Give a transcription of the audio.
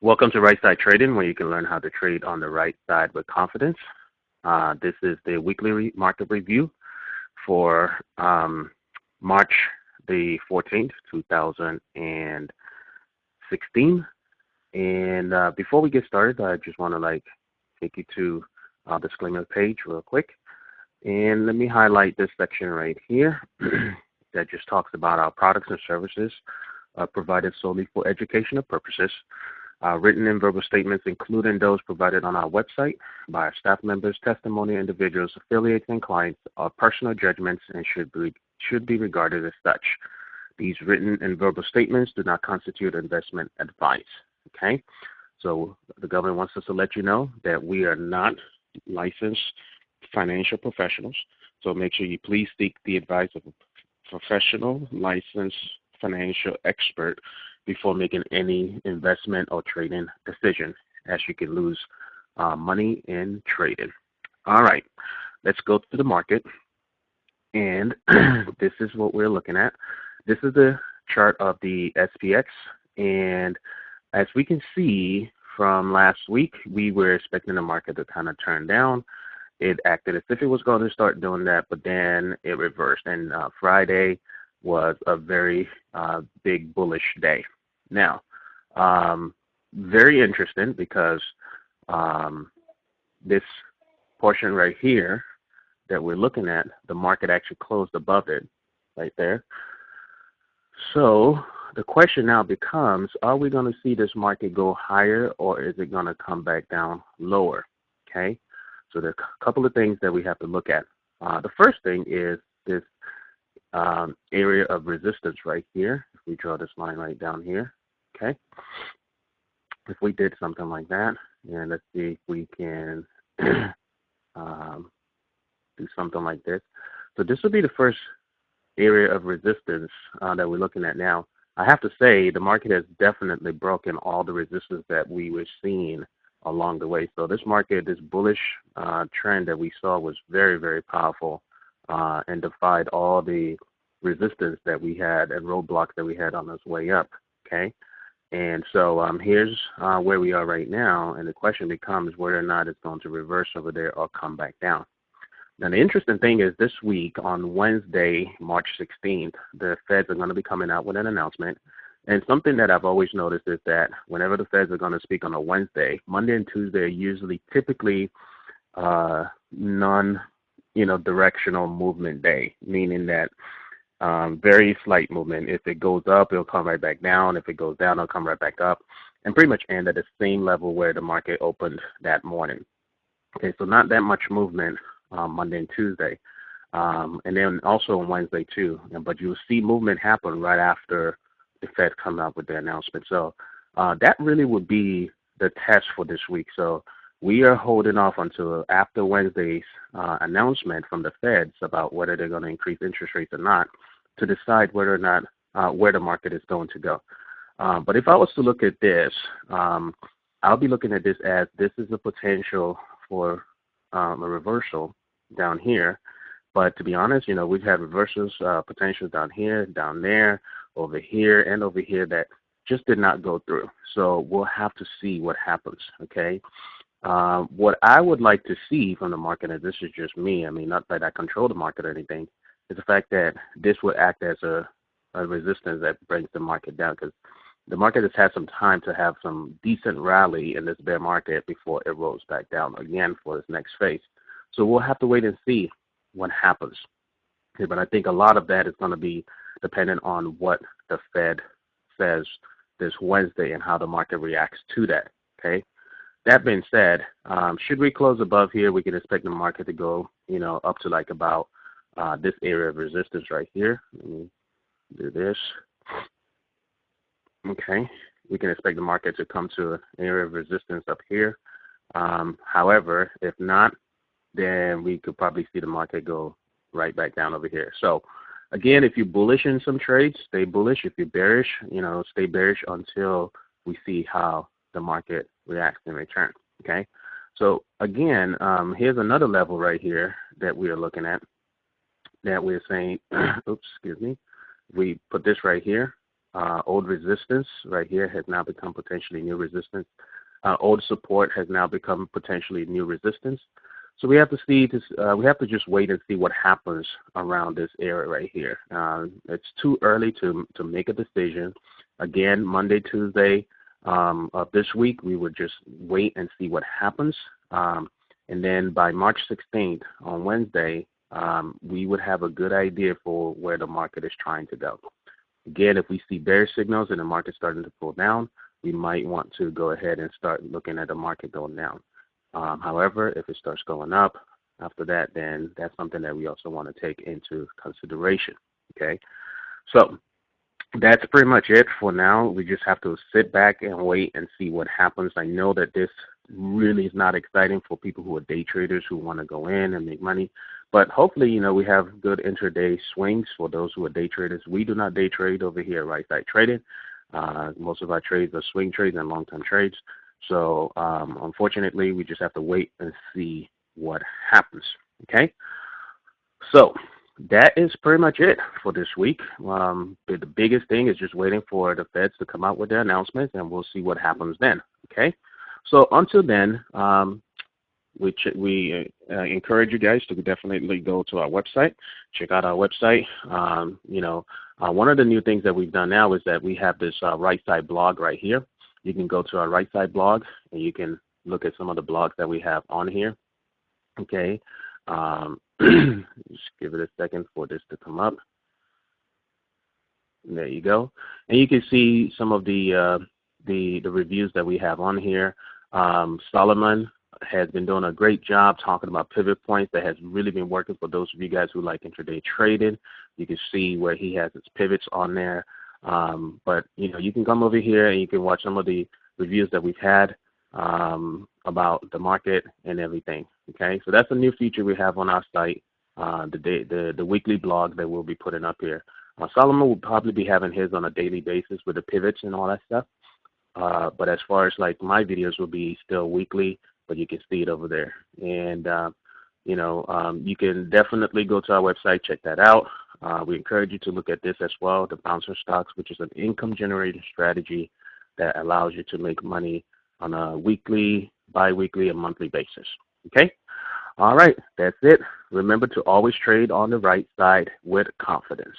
Welcome to Right Side Trading, where you can learn how to trade on the right side with confidence. This is the weekly market review for March the 14th, 2016. And before we get started, I just want to take you to our disclaimer page real quick. And let me highlight this section right here that just talks about our products and services provided solely for educational purposes. Written and verbal statements, including those provided on our website by our staff members, testimonial individuals, affiliates, and clients, are personal judgments and should be regarded as such. These written and verbal statements do not constitute investment advice. Okay, so the government wants us to let you know that we are not licensed financial professionals. So make sure you please seek the advice of a professional licensed financial expert before making any investment or trading decision, as you can lose money in trading. All right, let's go to the market. And this is what we're looking at. This is the chart of the SPX. And as we can see from last week, we were expecting the market to kind of turn down. It acted as if it was going to start doing that, but then it reversed. And Friday was a very big bullish day. Now, very interesting because this portion right here that we're looking at, the market actually closed above it right there. So the question now becomes, are we going to see this market go higher, or is it going to come back down lower? Okay, so there are a couple of things that we have to look at. The first thing is this area of resistance right here. If we draw this line right down here, okay, if we did something like that, and let's see if we can do something like this. So this would be the first area of resistance that we're looking at now. I have to say the market has definitely broken all the resistance that we were seeing along the way. So this market, this bullish trend that we saw was very, very powerful and defied all the resistance that we had and roadblocks that we had on this way up. Okay, and so here's where we are right now, and the question becomes whether or not it's going to reverse over there or come back down. Now, the interesting thing is this week on Wednesday, March 16th, the Feds are going to be coming out with an announcement. And something that I've always noticed is that whenever the Feds are going to speak on a Wednesday, Monday and Tuesday are usually typically non-directional movement day, meaning that very slight movement. If it goes up, it'll come right back down. If it goes down, it'll come right back up, and pretty much end at the same level where the market opened that morning. Okay, so not that much movement Monday and Tuesday, and then also on Wednesday too. But you'll see movement happen right after the Fed come out with their announcement. So that really would be the test for this week. So we are holding off until after Wednesday's announcement from the Feds about whether they're going to increase interest rates or not to decide whether or not where the market is going to go. But if I was to look at this, I'll be looking at this as this is a potential for a reversal down here. But to be honest, we've had reversals, potentials down here, down there, over here, and over here that just did not go through. So we'll have to see what happens, okay? What I would like to see from the market, and this is just me, I mean, not that I control the market or anything, is the fact that this would act as a resistance that brings the market down, because the market has had some time to have some decent rally in this bear market before it rolls back down again for its next phase. So we'll have to wait and see what happens. Okay, but I think a lot of that is going to be dependent on what the Fed says this Wednesday and how the market reacts to that. Okay. That being said, should we close above here, we can expect the market to go, up to about this area of resistance right here. Let me do this. Okay. We can expect the market to come to an area of resistance up here. However, if not, then we could probably see the market go right back down over here. So again, if you're bullish in some trades, stay bullish. If you're bearish, stay bearish until we see how the market reacts in return. Okay. So again, here's another level right here that we are looking at, that we're saying, oops, excuse me. We put this right here. Old resistance right here has now become potentially new resistance. Old support has now become potentially new resistance. So we have to see this. We have to just wait and see what happens around this area right here. It's too early to make a decision. Again, Monday, Tuesday of this week, we would just wait and see what happens. And then by March 16th on Wednesday, we would have a good idea for where the market is trying to go. Again, if we see bearish signals and the market starting to pull down, we might want to go ahead and start looking at the market going down. However, if it starts going up after that, then that's something that we also want to take into consideration. Okay, so that's pretty much it for now. We just have to sit back and wait and see what happens. I know that this really is not exciting for people who are day traders who want to go in and make money, but hopefully, we have good intraday swings for those who are day traders. We do not day trade over here at Right Side Trading. Most of our trades are swing trades and long-term trades. So unfortunately, we just have to wait and see what happens. Okay, so that is pretty much it for this week. The biggest thing is just waiting for the Feds to come out with their announcements, and we'll see what happens then. Okay, so until then, we encourage you guys to definitely go to our website, check out our website. One of the new things that we've done now is that we have this Right Side blog right here. You can go to our Right Side blog and you can look at some of the blogs that we have on here. Okay, just give it a second for this to come up. There you go, and you can see some of the reviews that we have on here. Solomon has been doing a great job talking about pivot points. That has really been working for those of you guys who like intraday trading. You can see where he has his pivots on there. But you can come over here and you can watch some of the reviews that we've had about the market and everything. Okay, so that's a new feature we have on our site, the weekly blog that we'll be putting up here. Solomon will probably be having his on a daily basis with the pivots and all that stuff. But as far as like my videos will be still weekly, but you can see it over there. And you can definitely go to our website, check that out. We encourage you to look at this as well, the bouncer stocks, which is an income generating strategy that allows you to make money on a weekly, bi-weekly, and monthly basis. Okay? All right, that's it. Remember to always trade on the right side with confidence.